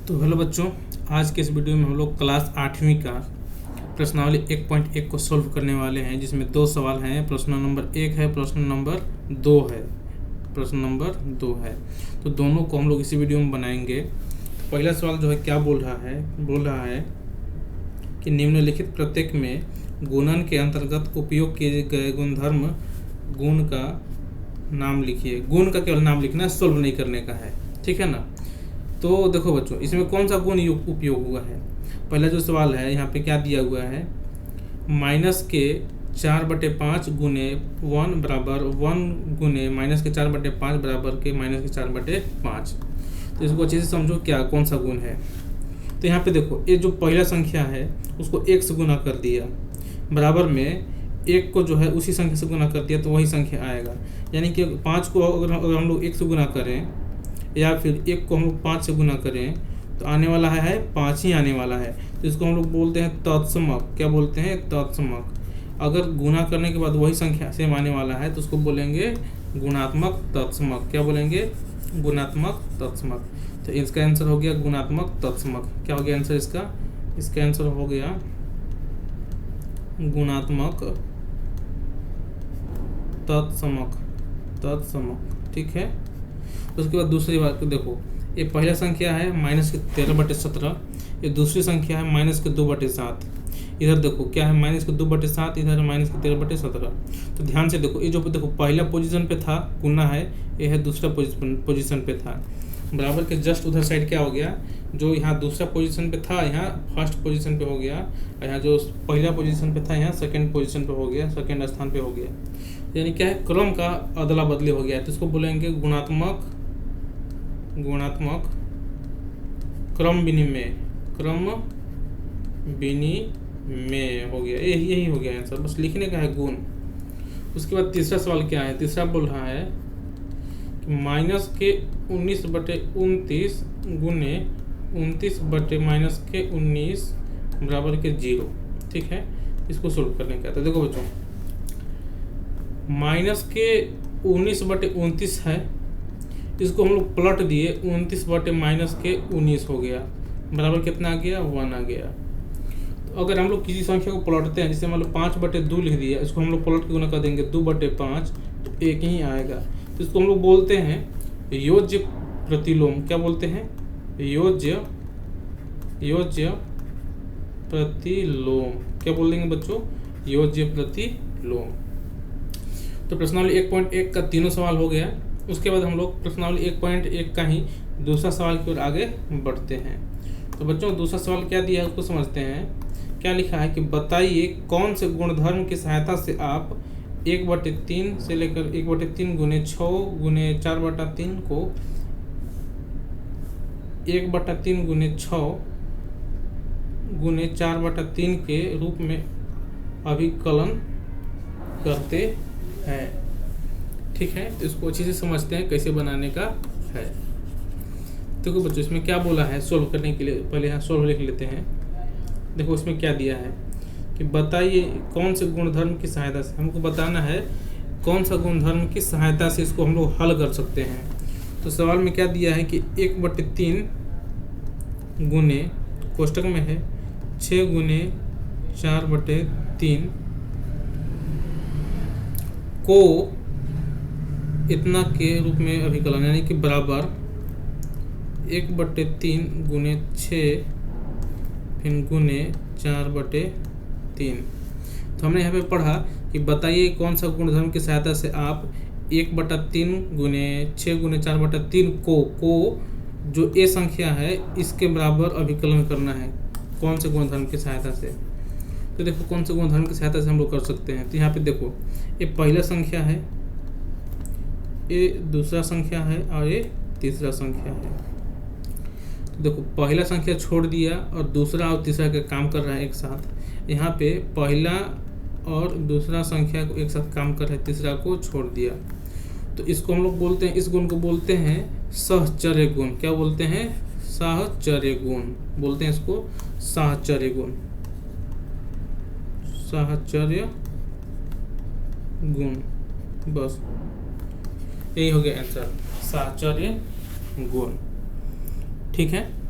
तो हेलो बच्चों, आज के इस वीडियो में हम लोग क्लास 8वीं का प्रश्नावली 1.1 को सॉल्व करने वाले हैं, जिसमें दो सवाल हैं। प्रश्न नंबर 1 है, प्रश्न नंबर 2 है। प्रश्न नंबर 2 है तो दोनों को हम लोग इसी वीडियो में बनाएंगे। तो पहला सवाल जो है क्या बोल रहा है कि निम्नलिखित प्रत्येक में गुणन के अंतर्गत उपयोग किए गए गुणधर्म गुण का नाम लिखिए। गुण का केवल नाम लिखना है, सॉल्व नहीं करने का है, ठीक है ना। तो देखो बच्चों, इसमें कौन सा गुण उपयोग हुआ है। पहला जो सवाल है यहाँ पे क्या दिया हुआ है, माइनस के 4/5 गुने 1 बराबर 1 गुने माइनस के 4/5 बराबर के माइनस के 4/5। तो इसको अच्छे से समझो क्या कौन सा गुण है। तो यहाँ पे देखो, ये जो पहला संख्या है उसको 1 से गुना कर दिया, बराबर में 1 को जो है उसी संख्या से गुना कर दिया तो वही संख्या आएगा। यानी कि 5 को अगर हम लोग 1 से गुना करें या फिर 1 को हम लोग 5 से गुना करें तो आने वाला है 5 ही आने वाला है। तो इसको हम लोग बोलते हैं तत्समक। क्या बोलते हैं? तत्समक। अगर गुना करने के बाद वही संख्या सेम आने वाला है तो उसको बोलेंगे गुणात्मक तत्समक। क्या बोलेंगे? गुणात्मक तत्समक। तो इसका आंसर हो गया गुणात्मक तत्समक। क्या हो गया आंसर इसका? इसका आंसर हो गया गुणात्मक तत्समक। ठीक है। उसके बाद दूसरी बात को देखो, ये पहला संख्या है माइनस के 13/17, ये दूसरी संख्या है माइनस के 2/7। इधर देखो क्या है, माइनस के 2/7, इधर माइनस के 13/17। तो ध्यान से देखो, ये जो देखो पहला पोजीशन पे था गुना है, ये है दूसरा पोजीशन पे था। बराबर के जस्ट उधर साइड क्या हो गया, जो यहाँ दूसरा पोजीशन पे था यहाँ फर्स्ट पोजीशन पे हो गया, और यहाँ जो पहला पोजीशन पे था यहाँ सेकंड पोजीशन पे हो गया, सेकंड स्थान पे हो गया। यानी क्या है, क्रम का अदला बदली हो गया है। तो इसको बोलेंगे गुणात्मक क्रम विनिमय हो गया। यही हो गया आंसर, बस लिखने का है गुण। उसके बाद तीसरा सवाल क्या है, तीसरा बोल रहा है कि माइनस के 19/29 गुने 29/-19 बराबर के 0। ठीक है, इसको सोल्व करने का। तो देखो बच्चों, माइनस के 19/29 है, इसको हम लोग पलट दिए, 29/-19 हो गया, बराबर कितना आ गया? 1 आ गया। तो अगर हम लोग किसी संख्या को पलटते हैं, जैसे मान लो 5/2 लिख दिया, इसको हम लोग पलट के गुना कर देंगे 2/5, तो 1 ही आएगा। तो इसको हम लोग बोलते हैं योज्य प्रतिलोम। क्या बोलते हैं? योज्य प्रतिलोम। क्या बोल देंगे बच्चों? योज्य प्रतिलोम। तो प्रश्नावली 1.1 का तीनों सवाल हो गया। उसके बाद हम लोग प्रश्नावली 1.1 का ही दूसरा सवाल की ओर आगे बढ़ते हैं। तो बच्चों, दूसरा सवाल क्या दिया है उसको समझते हैं। क्या लिखा है कि बताइए कौन से गुणधर्म की सहायता से आप 1/3 से लेकर 1/3 गुने 6 गुने 4/3 को 1/3 गुने 6 गुने 4/3 के रूप में अभिकलन करते हैं। ठीक है, तो इसको अच्छे से समझते हैं कैसे बनाने का है। देखो बच्चों, इसमें क्या बोला है सोल्व करने के लिए, पहले यहाँ सोल्व लिख लेते हैं। देखो इसमें क्या दिया है कि बताइए कौन से गुणधर्म की सहायता से, हमको बताना है कौन सा गुणधर्म की सहायता से इसको हम लोग हल कर सकते हैं। तो सवाल में क्या दिया है कि 1/3 गुने, कोष्टक में है 6 गुने 4/3 को इतना के रूप में अभिकलन, यानी कि बराबर 1/3 गुने 6 फिर गुने 4/3। तो हमने यहाँ पे पढ़ा कि बताइए कौन सा गुणधर्म की सहायता से आप 1/3 गुने 6 गुने 4/3 को जो ए संख्या है इसके बराबर अभिकलन करना है। कौन से गुणधर्म की सहायता से? तो देखो कौन से गुणधर्म की सहायता से हम लोग कर सकते हैं। तो यहाँ पे देखो, ये पहला संख्या है, ये दूसरा संख्या है और ये तीसरा संख्या है। तो देखो पहला संख्या छोड़ दिया और दूसरा और तीसरा का काम कर रहा है एक साथ। यहाँ पे पहला और दूसरा संख्या को एक साथ काम कर रहा है, तीसरा को छोड़ दिया। तो इसको हम लोग बोलते हैं, इस गुण को बोलते हैं सहचर्य गुण। क्या बोलते हैं? सहचर्य गुण बोलते हैं इसको, सहचर्य गुण, सहचर्य गुण। बस यही हो गया आंसर, सहचर्य गुण। ठीक है।